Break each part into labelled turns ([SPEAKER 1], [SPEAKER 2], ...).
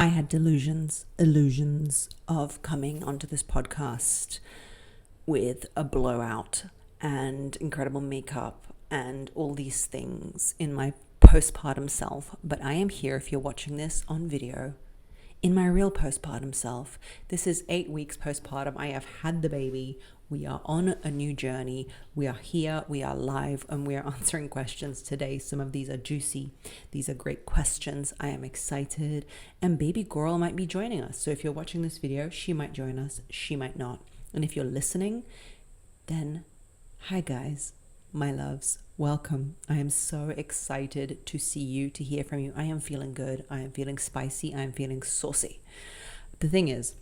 [SPEAKER 1] I had illusions of coming onto this podcast with a blowout and incredible makeup and all these things in my postpartum self. But I am here, if you're watching this on video, in my real postpartum self. This is 8 weeks postpartum. I have had the baby. We are on a new journey. We are here. We are live, and we are answering questions today. Some of these are juicy. These are great questions. I am excited. And baby girl might be joining us. So if you're watching this video, she might join us. She might not. And if you're listening, then hi guys, my loves. Welcome. I am so excited to see you, to hear from you. I am feeling good. I am feeling spicy. I am feeling saucy. The thing is,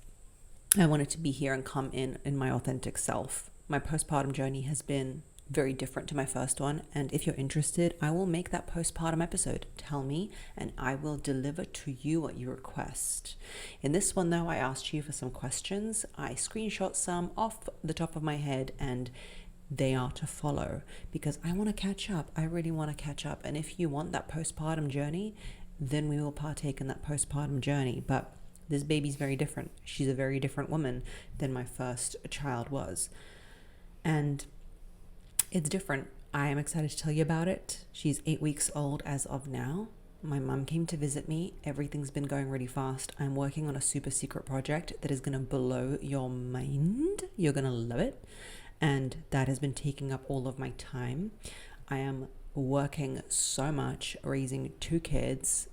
[SPEAKER 1] I wanted to be here and come in my authentic self. My postpartum journey has been very different to my first one. And if you're interested, I will make that postpartum episode. Tell me, and I will deliver to you what you request. In this one, though, I asked you for some questions. I screenshot some off the top of my head, and they are to follow because I want to catch up. I really want to catch up. And if you want that postpartum journey, then we will partake in that postpartum journey. But this baby's very different. She's a very different woman than my first child was. And it's different. I am excited to tell you about it. She's 8 weeks old as of now. My mum came to visit me. Everything's been going really fast. I'm working on a super secret project that is going to blow your mind. You're going to love it. And that has been taking up all of my time. I am working so much, raising 2 kids.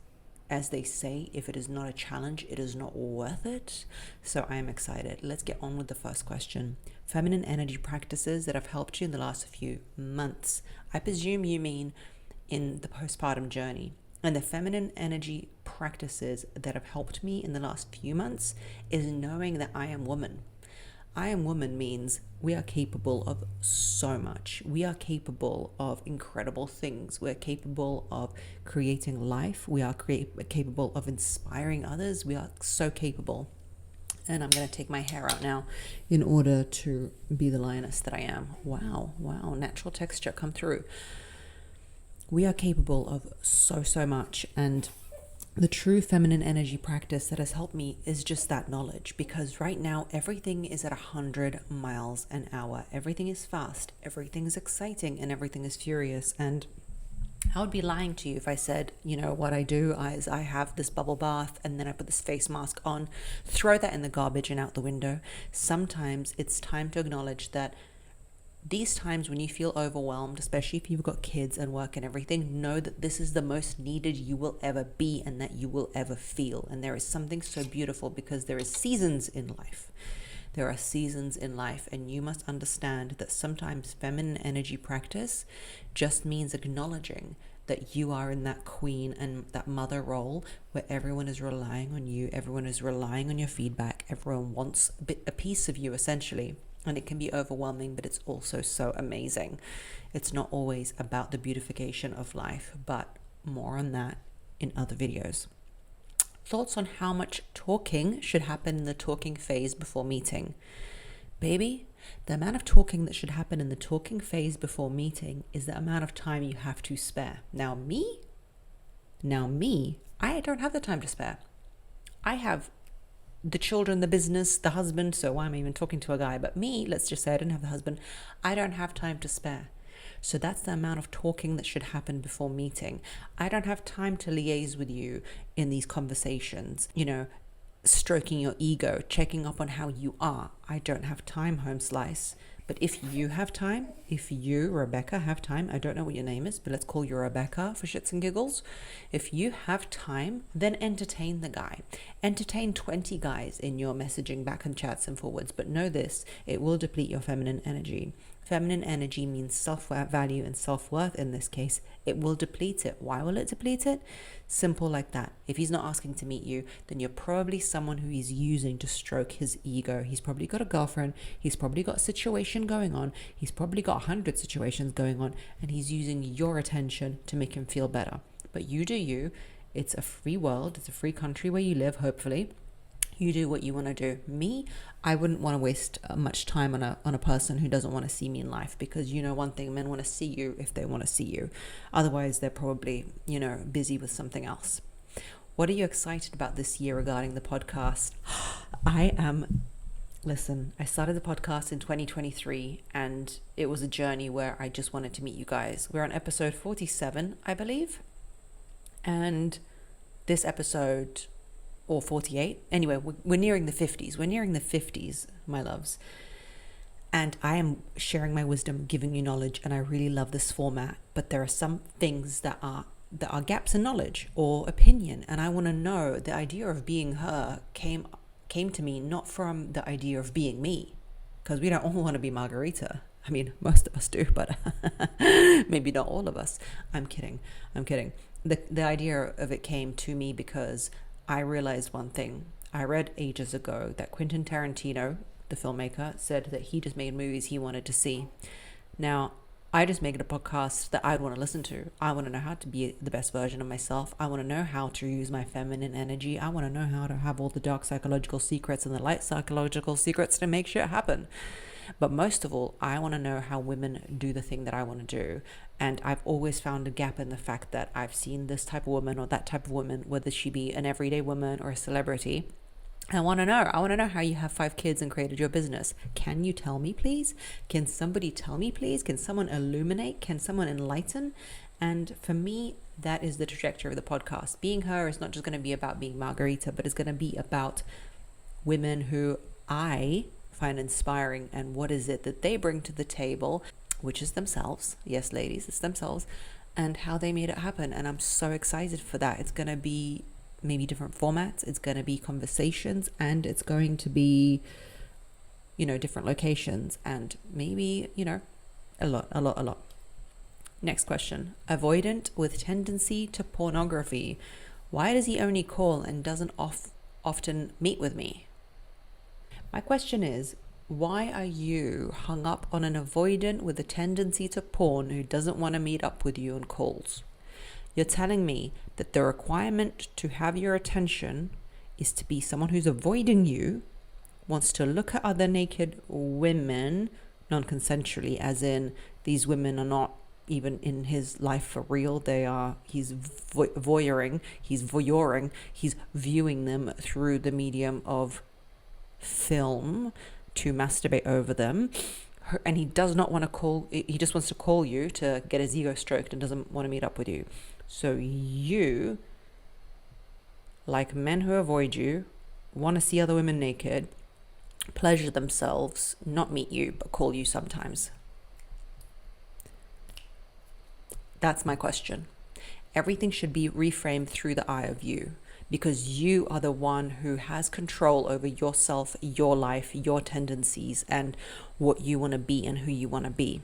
[SPEAKER 1] As they say, if it is not a challenge, it is not worth it. So I am excited. Let's get on with the first question. Feminine energy practices that have helped you in the last few months. I presume you mean in the postpartum journey. And the feminine energy practices that have helped me in the last few months is knowing that I am woman. I am woman means we are capable of so much. We are capable of incredible things. We're capable of creating life. We are capable of inspiring others. We are so capable. And I'm going to take my hair out now in order to be the lioness that I am. Wow, natural texture come through. We are capable of so much. And the true feminine energy practice that has helped me is just that knowledge, because right now everything is at 100 miles an hour. Everything is fast, everything is exciting, and everything is furious. And I would be lying to you if I said, what I do is I have this bubble bath and then I put this face mask on, throw that in the garbage and out the window. Sometimes it's time to acknowledge that these times when you feel overwhelmed, especially if you've got kids and work and everything, know that this is the most needed you will ever be and that you will ever feel. And there is something so beautiful because there is seasons in life. There are seasons in life, and you must understand that sometimes feminine energy practice just means acknowledging that you are in that queen and that mother role where everyone is relying on you, everyone is relying on your feedback, everyone wants a piece of you essentially. And it can be overwhelming, but it's also so amazing. It's not always about the beautification of life, but more on that in other videos. Thoughts on how much talking should happen in the talking phase before meeting. Baby, the amount of talking that should happen in the talking phase before meeting is the amount of time you have to spare. Now me, I don't have the time to spare. I have the children, the business, the husband, so why am I even talking to a guy? But me, let's just say I don't have the husband. I don't have time to spare. So that's the amount of talking that should happen before meeting. I don't have time to liaise with you in these conversations, stroking your ego, checking up on how you are. I don't have time, home slice. But if you have time, if you, Rebecca, have time, I don't know what your name is, but let's call you Rebecca for shits and giggles. If you have time, then entertain the guy. Entertain 20 guys in your messaging back and chats and forwards. But know this, it will deplete your feminine energy. Feminine energy means self-value and self-worth in this case. It will deplete it. Why will it deplete it? Simple like that. If he's not asking to meet you, then you're probably someone who he's using to stroke his ego. He's probably got a girlfriend. He's probably got a situation going on. He's probably got 100 situations going on, and he's using your attention to make him feel better. But you do you. It's a free world. It's a free country where you live, hopefully. You do what you want to do. Me, I wouldn't want to waste much time on a person who doesn't want to see me in life, because one thing, men want to see you if they want to see you. Otherwise, they're probably, busy with something else. What are you excited about this year regarding the podcast? Listen, I started the podcast in 2023 and it was a journey where I just wanted to meet you guys. We're on episode 47, I believe. And this episode, or 48, anyway, we're nearing the 50s. We're nearing the 50s, my loves. And I am sharing my wisdom, giving you knowledge, and I really love this format. But there are some things that are gaps in knowledge or opinion, and I want to know. The idea of being her came to me not from the idea of being me, because we don't all want to be Margarita. I mean, most of us do, but maybe not all of us. I'm kidding. The idea of it came to me because I realized one thing. I read ages ago that Quentin Tarantino, the filmmaker, said that he just made movies he wanted to see. Now, I just make it a podcast that I'd want to listen to. I want to know how to be the best version of myself. I want to know how to use my feminine energy. I want to know how to have all the dark psychological secrets and the light psychological secrets to make shit happen. But most of all, I want to know how women do the thing that I want to do. And I've always found a gap in the fact that I've seen this type of woman or that type of woman, whether she be an everyday woman or a celebrity. I want to know how you have 5 kids and created your business. Can you tell me, please? Can somebody tell me, please? Can someone illuminate? Can someone enlighten? And for me, that is the trajectory of the podcast. Being her is not just going to be about being Margarita, but it's going to be about women who I find inspiring and what is it that they bring to the table, which is themselves. Yes, ladies, it's themselves, and how they made it happen. And I'm so excited for that. It's going to be maybe different formats. It's going to be conversations, and it's going to be, different locations, and maybe, a lot. Next question. Avoidant with tendency to pornography. Why does he only call and doesn't often meet with me? My question is, why are you hung up on an avoidant with a tendency to porn who doesn't want to meet up with you on calls? You're telling me that the requirement to have your attention is to be someone who's avoiding you, wants to look at other naked women non-consensually, as in these women are not even in his life for real. He's voyeuring, he's viewing them through the medium of film to masturbate over them. And he does not want to call, he just wants to call you to get his ego stroked and doesn't want to meet up with you. So you, like men who avoid you, want to see other women naked, pleasure themselves, not meet you, but call you sometimes. That's my question. Everything should be reframed through the eye of you, because you are the one who has control over yourself, your life, your tendencies, and what you want to be and who you want to be.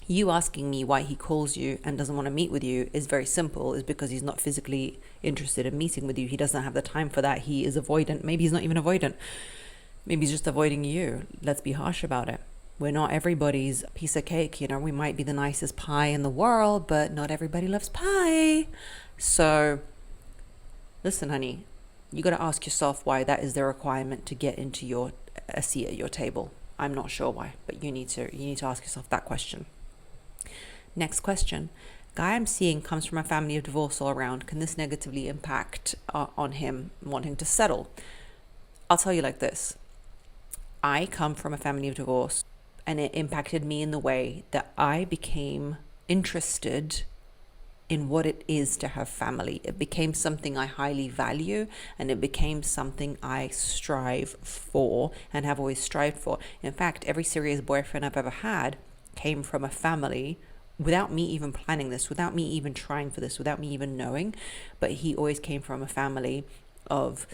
[SPEAKER 1] You asking me why he calls you and doesn't want to meet with you is very simple. Is because he's not physically interested in meeting with you. He doesn't have the time for that. He is avoidant. Maybe he's not even avoidant. Maybe he's just avoiding you. Let's be harsh about it. We're not everybody's piece of cake. We might be the nicest pie in the world, but not everybody loves pie. So listen, honey, you got to ask yourself why that is the requirement to get into a seat at your table. I'm not sure why, but you need to ask yourself that question. Next question. Guy I'm seeing comes from a family of divorce all around. Can this negatively impact on him wanting to settle? I'll tell you like this. I come from a family of divorce, and it impacted me in the way that I became interested in what it is to have family. It became something I highly value, and it became something I strive for and have always strived for. In fact, every serious boyfriend I've ever had came from a family without me even planning this, without me even trying for this, without me even knowing. But he always came from a family of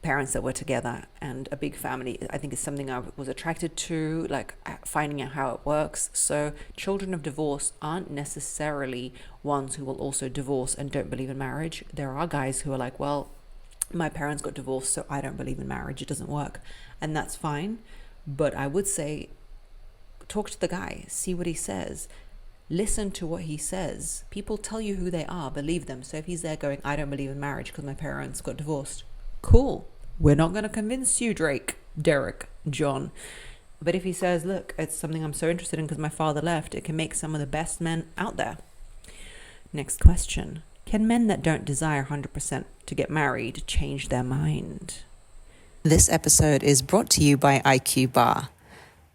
[SPEAKER 1] parents that were together, and a big family, I think, is something I was attracted to, like finding out how it works. So children of divorce aren't necessarily ones who will also divorce and don't believe in marriage. There are guys who are like, well, my parents got divorced, so I don't believe in marriage. It doesn't work. And that's fine. But I would say, talk to the guy, see what he says. Listen to what he says. People tell you who they are, believe them. So if he's there going, I don't believe in marriage because my parents got divorced, cool. We're not going to convince you, Derek, John. But if he says, look, it's something I'm so interested in because my father left, it can make some of the best men out there. Next question. Can men that don't desire 100% to get married change their mind?
[SPEAKER 2] This episode is brought to you by IQ Bar.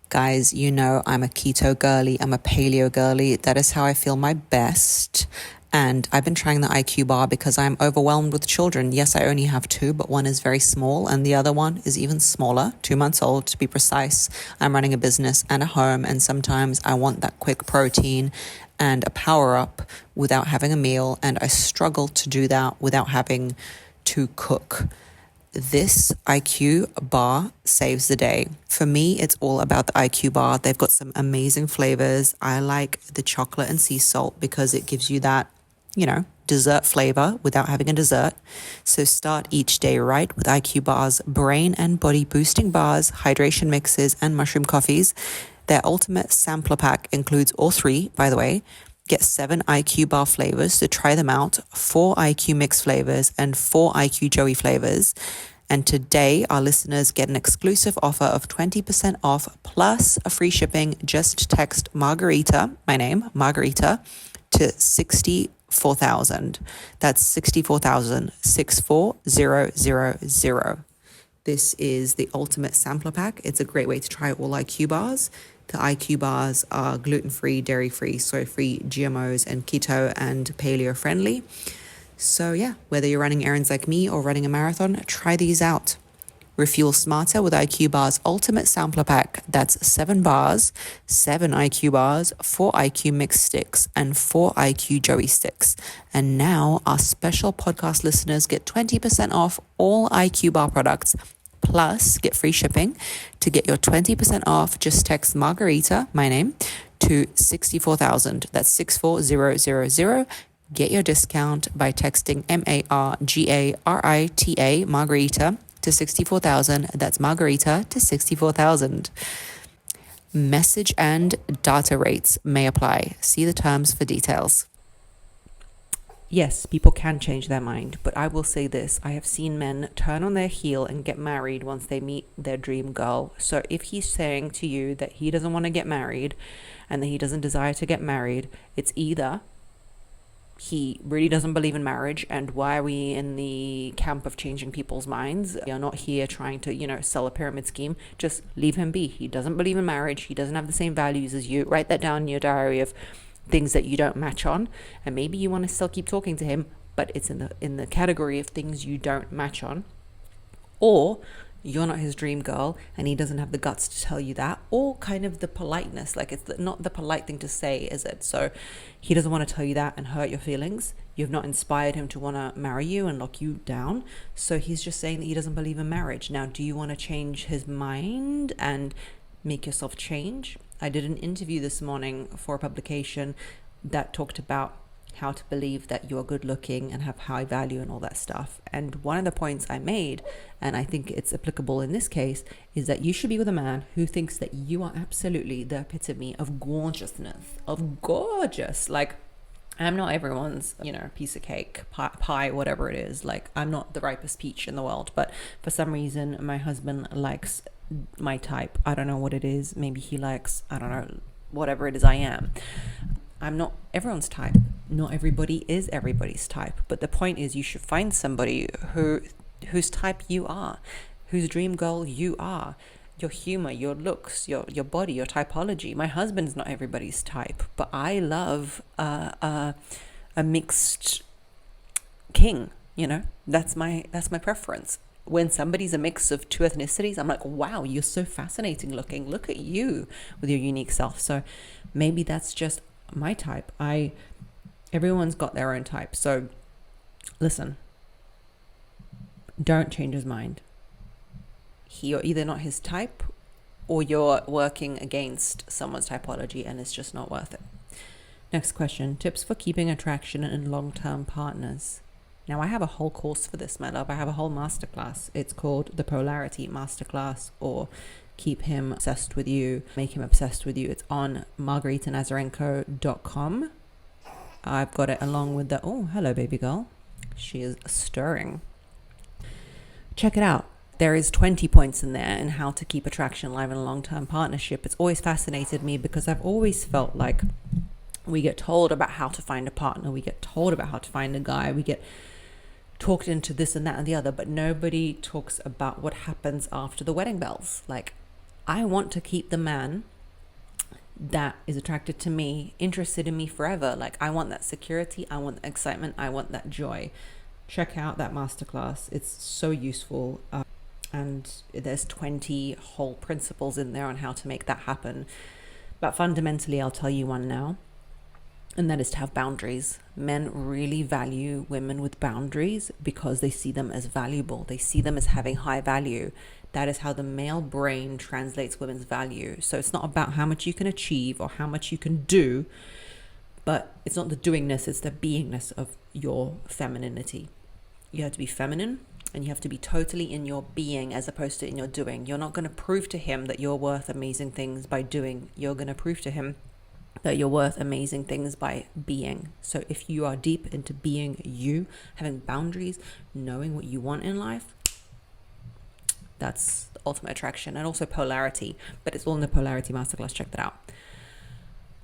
[SPEAKER 2] Guys, you know I'm a keto girly, I'm a paleo girly. That is how I feel my best. And I've been trying the IQ Bar because I'm overwhelmed with children. Yes, I only have two, but one is very small and the other one is even smaller, 2 months old to be precise. I'm running a business and a home, and sometimes I want that quick protein and a power up without having a meal, and I struggle to do that without having to cook. This IQ Bar saves the day. For me, it's all about the IQ Bar. They've got some amazing flavors. I like the chocolate and sea salt because it gives you that, dessert flavor without having a dessert. So start each day right with IQ Bar's brain and body boosting bars, hydration mixes, and mushroom coffees. Their ultimate sampler pack includes all three, by the way. Get 7 IQ Bar flavors to try them out, 4 IQ Mix flavors, and 4 IQ Joey flavors. And today, our listeners get an exclusive offer of 20% off plus a free shipping. Just text Margarita, my name, Margarita, to 64,000. That's 64,000, 64000. This is the ultimate sampler pack. It's a great way to try all IQ Bars. The IQ Bars are gluten-free, dairy-free, soy-free, GMOs, and keto and paleo-friendly. So yeah, whether you're running errands like me or running a marathon, try these out. Refuel smarter with IQ Bar's ultimate sampler pack. That's 7 bars, 7 IQ Bars, 4 IQ Mix sticks, and 4 IQ Joey sticks. And now our special podcast listeners get 20% off all IQ Bar products. Plus, get free shipping. To get your 20% off, just text Margarita, my name, to 64,000. That's 64000. Get your discount by texting MARGARITA, Margarita, to 64,000. That's Margarita to 64,000. Message and data rates may apply. See the terms for details.
[SPEAKER 1] Yes, people can change their mind, but I will say this. I have seen men turn on their heel and get married once they meet their dream girl. So if he's saying to you that he doesn't want to get married and that he doesn't desire to get married, it's either he really doesn't believe in marriage, and why are we in the camp of changing people's minds? You're not here trying to, sell a pyramid scheme. Just leave him be. He doesn't believe in marriage. He doesn't have the same values as you. Write that down in your diary of things that you don't match on, and maybe you want to still keep talking to him, but it's in the category of things you don't match on. Or you're not his dream girl and he doesn't have the guts to tell you that, or kind of the politeness, like it's not the polite thing to say, is it? So he doesn't want to tell you that and hurt your feelings. You've not inspired him to want to marry you and lock you down, so he's just saying that he doesn't believe in marriage. Now, do you want to change his mind and make yourself change? I did an interview this morning for a publication that talked about how to believe that you are good looking and have high value and all that stuff. And one of the points I made, and I think it's applicable in this case, is that you should be with a man who thinks that you are absolutely the epitome of gorgeousness, of gorgeous. Like, I'm not everyone's, piece of cake, pie, whatever it is. Like, I'm not the ripest peach in the world, but for some reason, my husband likes my type. I don't know what it is. Maybe he likes, I don't know, whatever it is I am. I'm not everyone's type. Not everybody is everybody's type. But the point is, you should find somebody whose type you are, whose dream girl you are. Your humor, your looks, your body, your typology. My husband's not everybody's type, but I love a mixed king. That's my preference. When somebody's a mix of 2 ethnicities, I'm like, wow, you're so fascinating looking. Look at you with your unique self. So maybe that's just my type. Everyone's got their own type. So listen, don't change his mind. You're either not his type or you're working against someone's typology, and it's just not worth it. Next question, tips for keeping attraction in long-term partners. Now, I have a whole course for this, my love. I have a whole masterclass. It's called the Polarity Masterclass, or Keep Him Obsessed with You, Make Him Obsessed with You. It's on margaritanazarenko.com. I've got it along with the, oh, hello, baby girl. She is stirring. Check it out. There is 20 points in there in how to keep attraction alive in a long-term partnership. It's always fascinated me because I've always felt like We get told about how to find a partner. We get told about how to find a guy. We get talked into this and that and the other, but nobody talks about what happens after the wedding bells. Like, I want to keep the man that is attracted to me, interested in me forever. Like, I want that security. I want the excitement. I want that joy. Check out that masterclass. It's so useful. And there's 20 whole principles in there on how to make that happen. But fundamentally, I'll tell you one now, and that is to have boundaries. Men really value women with boundaries because they see them as valuable. They see them as having high value. That is how the male brain translates women's value. So it's not about how much you can achieve or how much you can do, but it's not the doingness, it's the beingness of your femininity. You have to be feminine, and you have to be totally in your being as opposed to in your doing. You're not going to prove to him that you're worth amazing things by doing. You're going to prove to him that you're worth amazing things by being. So if you are deep into being you, having boundaries, knowing what you want in life, that's the ultimate attraction. And also polarity, but it's all in the Polarity Masterclass. Check that out.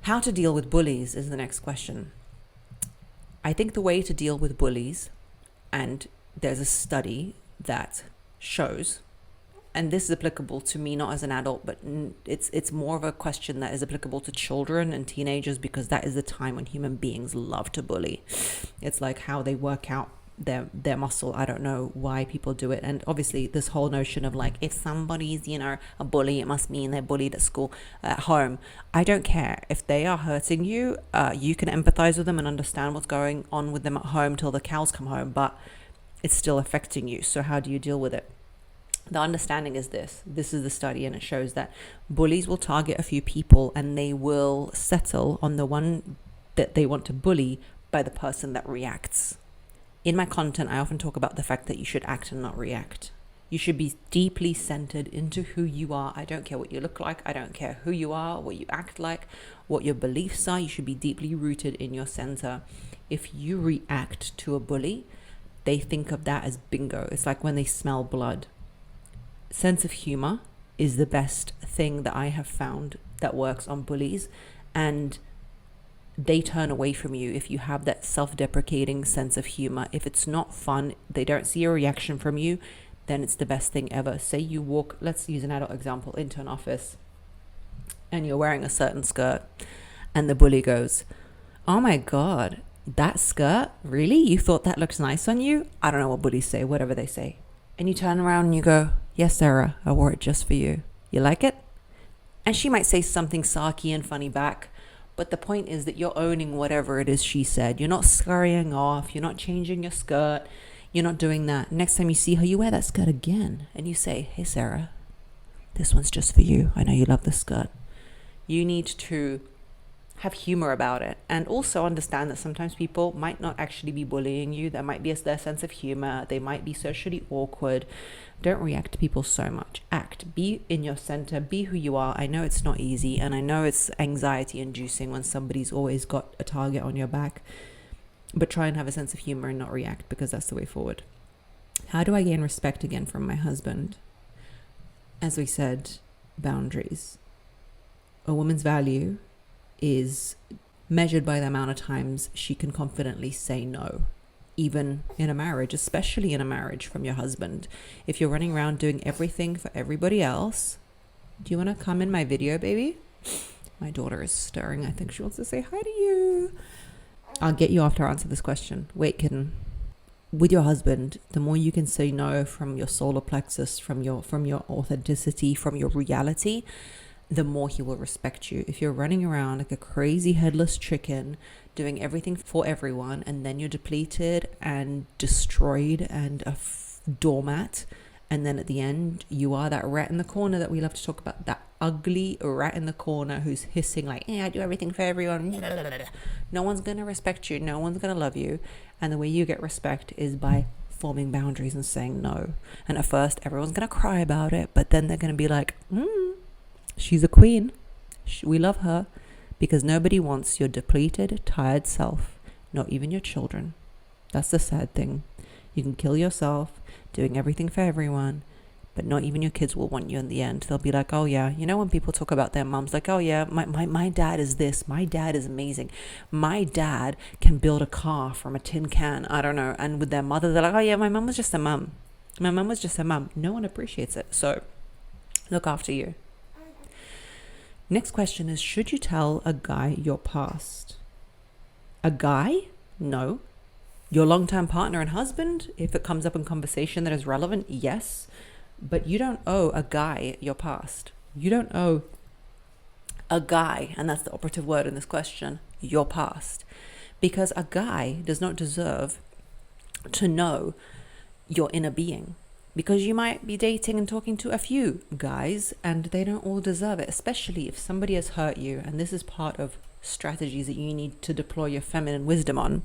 [SPEAKER 1] How to deal with bullies is the next question. I think the way to deal with bullies, and there's a study that shows, and this is applicable to me not as an adult, but it's more of a question that is applicable to children and teenagers, because that is the time when human beings love to bully. It's like how they work out their muscle. I don't know why people do it. And obviously this whole notion of like, if somebody's, a bully, it must mean they're bullied at school, at home. I don't care. If they are hurting you, you can empathize with them and understand what's going on with them at home till the cows come home, but it's still affecting you. So how do you deal with it? The understanding is this is the study, and it shows that bullies will target a few people and they will settle on the one that they want to bully by the person that reacts. In my content, I often talk about the fact that you should act and not react. You should be deeply centered into who you are. I don't care what you look like. I don't care who you are, what you act like, what your beliefs are. You should be deeply rooted in your center. If you react to a bully, they think of that as bingo. It's like when they smell blood. Sense of humor is the best thing that I have found that works on bullies, and they turn away from you if you have that self-deprecating sense of humor. If it's not fun, they don't see a reaction from you, then it's the best thing ever. Say you walk, let's use an adult example, into an office and you're wearing a certain skirt and the bully goes, "Oh my God, that skirt? Really? You thought that looks nice on you?" I don't know what bullies say, whatever they say. And you turn around and you go, "Yes, Sarah, I wore it just for you. You like it?" And she might say something sarky and funny back. But the point is that you're owning whatever it is she said. You're not scurrying off. You're not changing your skirt. You're not doing that. Next time you see her, you wear that skirt again. And you say, "Hey, Sarah, this one's just for you. I know you love this skirt." You need to have humor about it, and also understand that sometimes people might not actually be bullying you. There might be their sense of humor. They might be socially awkward. Don't react to people so much. Act. Be in your center. Be who you are. I know it's not easy, and I know it's anxiety inducing when somebody's always got a target on your back, but try and have a sense of humor and not react, because that's the way forward. How do I gain respect again from my husband? As we said, boundaries. A woman's value is measured by the amount of times she can confidently say no, even in a marriage, especially in a marriage from your husband. If you're running around doing everything for everybody else, do you want to come in my video, baby? My daughter is stirring. I think she wants to say hi to you. I'll get you after I answer this question. Wait, kitten. With your husband, the more you can say no from your solar plexus, from your authenticity, from your reality, the more he will respect you. If you're running around like a crazy headless chicken, doing everything for everyone, and then you're depleted and destroyed and a doormat, and then at the end you are that rat in the corner that we love to talk about, that ugly rat in the corner who's hissing like, "Yeah, I do everything for everyone." No one's gonna respect you. No one's gonna love you. And the way you get respect is by forming boundaries and saying no. And at first everyone's gonna cry about it, but then they're gonna be like, she's a queen. We love her. Because nobody wants your depleted, tired self, not even your children. That's the sad thing. You can kill yourself doing everything for everyone, but not even your kids will want you in the end. They'll be like, oh yeah, you know, when people talk about their moms, like, oh yeah, my dad is this, my dad is amazing, my dad can build a car from a tin can, I don't know. And with their mother, they're like, oh yeah, my mum was just a mum. My mum was just a mum. No one appreciates it. So look after you. Next question is, should you tell a guy your past? A guy? No. Your long-term partner and husband, if it comes up in conversation that is relevant, yes. But you don't owe a guy your past. You don't owe a guy, and that's the operative word in this question, your past. Because a guy does not deserve to know your inner being. Because you might be dating and talking to a few guys and they don't all deserve it, especially if somebody has hurt you. And this is part of strategies that you need to deploy your feminine wisdom on.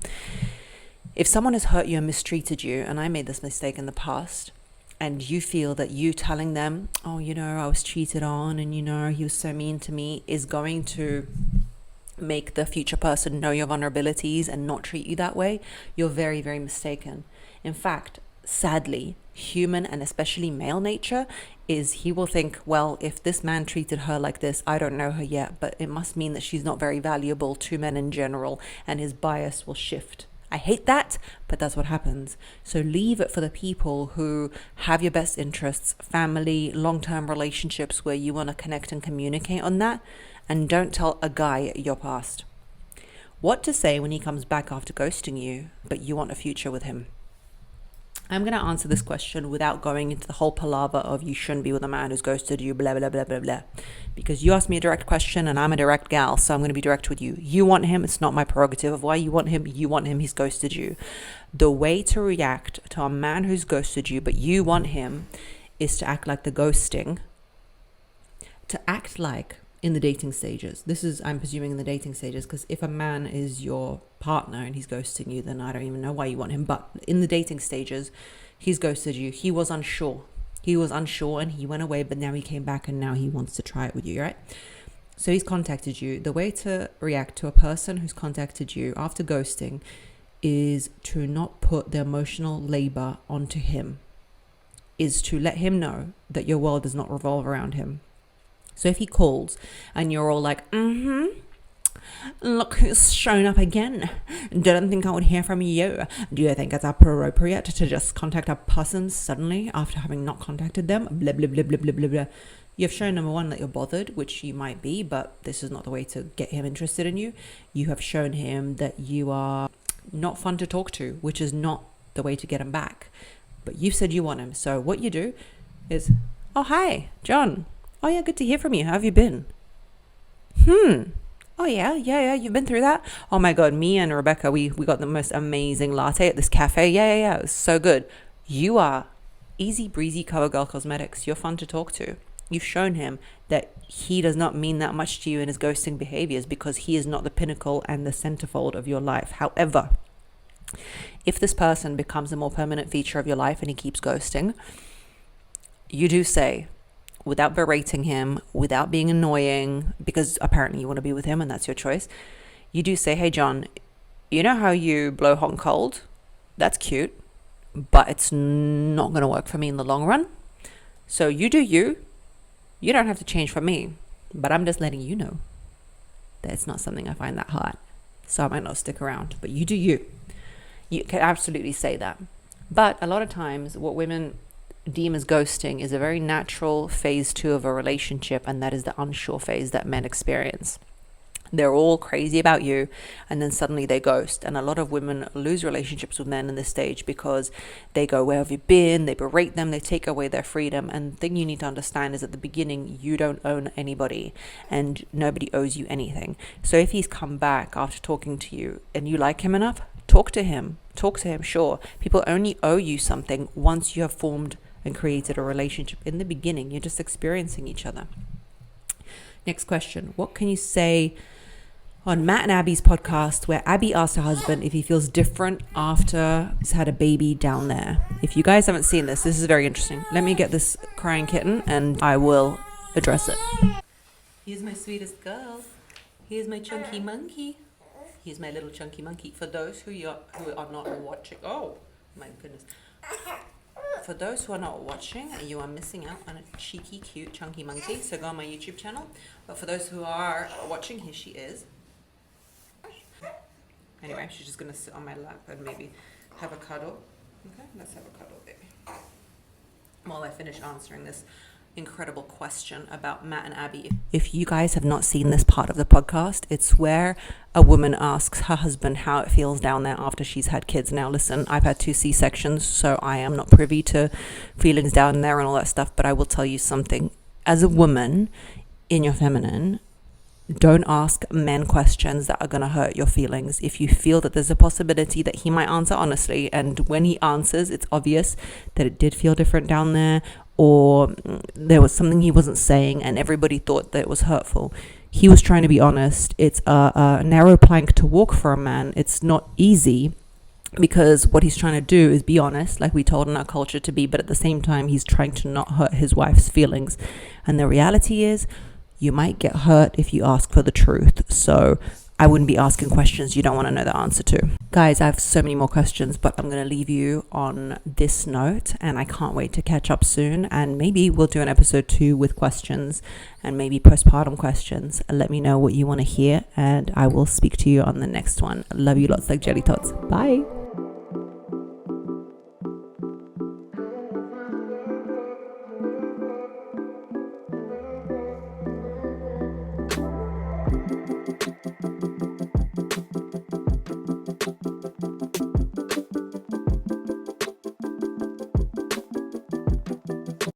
[SPEAKER 1] If someone has hurt you and mistreated you, and I made this mistake in the past, and you feel that you telling them, oh, you know, I was cheated on and, you know, he was so mean to me, is going to make the future person know your vulnerabilities and not treat you that way, you're very, very mistaken. In fact, sadly, human and especially male nature is he will think, well, if this man treated her like this, I don't know her yet, but it must mean that she's not very valuable to men in general, and his bias will shift. I hate that, but that's what happens. So leave it for the people who have your best interests, family, long-term relationships where you want to connect and communicate on that, and don't tell a guy your past. What to say when he comes back after ghosting you, but you want a future with him? I'm going to answer this question without going into the whole palaver of you shouldn't be with a man who's ghosted you, blah, blah, blah, blah, blah. Because you asked me a direct question and I'm a direct gal, so I'm going to be direct with you. You want him, it's not my prerogative of why you want him, he's ghosted you. The way to react to a man who's ghosted you, but you want him, is to act like the ghosting. To act like in the dating stages. This is, I'm presuming in the dating stages, because if a man is your partner and he's ghosting you, then I don't even know why you want him. But in the dating stages, he's ghosted you. He was unsure and he went away, but now he came back and now he wants to try it with you, right? So he's contacted you. The way to react to a person who's contacted you after ghosting is to not put the emotional labor onto him, is to let him know that your world does not revolve around him. So if he calls and you're all like, look who's shown up again. Didn't think I would hear from you. Do you think it's appropriate to just contact a person suddenly after having not contacted them? Blah, blah, blah, blah, blah, blah, blah. You've shown, number one, that you're bothered, which you might be, but this is not the way to get him interested in you. You have shown him that you are not fun to talk to, which is not the way to get him back. But you said you want him. So what you do is, oh, hi, John. Oh, yeah, good to hear from you. How have you been? Oh, yeah, you've been through that? Oh, my God, me and Rebecca, we got the most amazing latte at this cafe. Yeah, it was so good. You are easy breezy CoverGirl Cosmetics. You're fun to talk to. You've shown him that he does not mean that much to you in his ghosting behaviors because he is not the pinnacle and the centerfold of your life. However, if this person becomes a more permanent feature of your life and he keeps ghosting, you do say, without berating him, without being annoying, because apparently you want to be with him and that's your choice, you do say, hey, John, you know how you blow hot and cold? That's cute, but it's not going to work for me in the long run. So you do you. You don't have to change for me, but I'm just letting you know that it's not something I find that hot. So I might not stick around, but you do you. You can absolutely say that. But a lot of times what women deem as ghosting is a very natural phase 2 of a relationship, and that is the unsure phase that men experience. They're all crazy about you and then suddenly they ghost. And a lot of women lose relationships with men in this stage because they go, where have you been? They berate them, they take away their freedom. And the thing you need to understand is at the beginning, you don't own anybody and nobody owes you anything. So if he's come back after talking to you and you like him enough, talk to him, sure. People only owe you something once you have formed and created a relationship. In the beginning, you're just experiencing each other. Next question. What can you say on Matt and Abby's podcast where Abby asked her husband if he feels different after he's had a baby down there? If you guys haven't seen this is very interesting. Let me get this crying kitten and I will address it. Here's my sweetest girl. Here's my chunky monkey. Here's my little chunky monkey. For those who are not watching, oh my goodness. For those who are not watching, you are missing out on a cheeky, cute, chunky monkey. So go on my YouTube channel. But for those who are watching, here she is. Anyway, she's just going to sit on my lap and maybe have a cuddle. Okay, let's have a cuddle, baby. While I finish answering this incredible question about Matt and Abby. If you guys have not seen this part of the podcast, it's where a woman asks her husband how it feels down there after she's had kids. Now listen, I've had 2 C-sections, so I am not privy to feelings down there and all that stuff, but I will tell you something. As a woman in your feminine, don't ask men questions that are going to hurt your feelings. If you feel that there's a possibility that he might answer honestly, and when he answers, it's obvious that it did feel different down there, or there was something he wasn't saying and everybody thought that it was hurtful. He was trying to be honest. It's a narrow plank to walk for a man. It's not easy, because what he's trying to do is be honest, like we told in our culture to be, but at the same time, he's trying to not hurt his wife's feelings. And the reality is, you might get hurt if you ask for the truth. So I wouldn't be asking questions you don't want to know the answer to. Guys, I have so many more questions, but I'm going to leave you on this note, and I can't wait to catch up soon. And maybe we'll do an episode 2 with questions and maybe postpartum questions. Let me know what you want to hear, and I will speak to you on the next one. Love you lots like jelly tots. Bye.